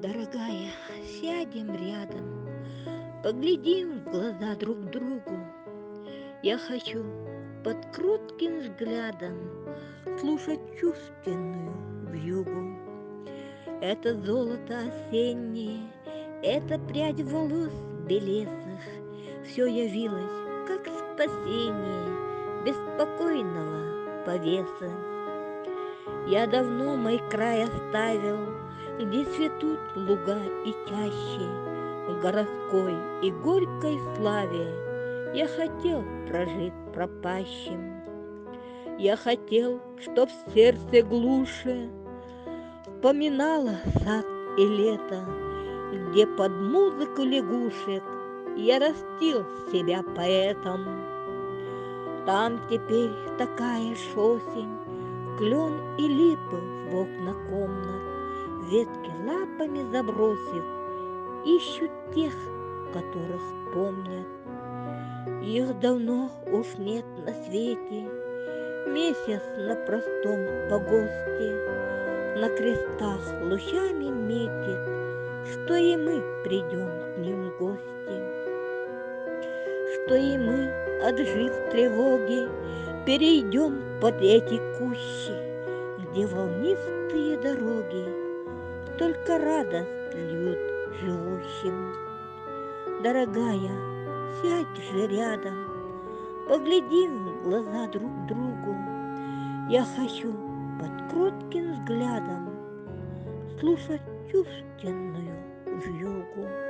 Дорогая, сядем рядом, поглядим в глаза друг другу. Я хочу под кротким взглядом слушать чувственную вьюгу. Это золото осеннее, это прядь волос белесых, все явилось, как спасение беспокойного повеса. Я давно мой край оставил, где цветут луга и чащи. В городской и горькой славе я хотел прожить пропащим. Я хотел, чтоб в сердце глуше поминало сад и лето, где под музыку лягушек я растил себя поэтом. Там теперь такая ж осень, клен и липы в окна комнат, ветки лапами забросив, ищут тех, которых помнят. Их давно уж нет на свете, месяц на простом погосте на крестах лучами метит, что и мы придем к ним в гости, что и мы, отжив тревоги, перейдем под эти кущи, где волнистые дороги только радость льют живущим. Дорогая, сядь же рядом, поглядим в глаза друг другу. Я хочу под кротким взглядом слушать чувственную вьюгу.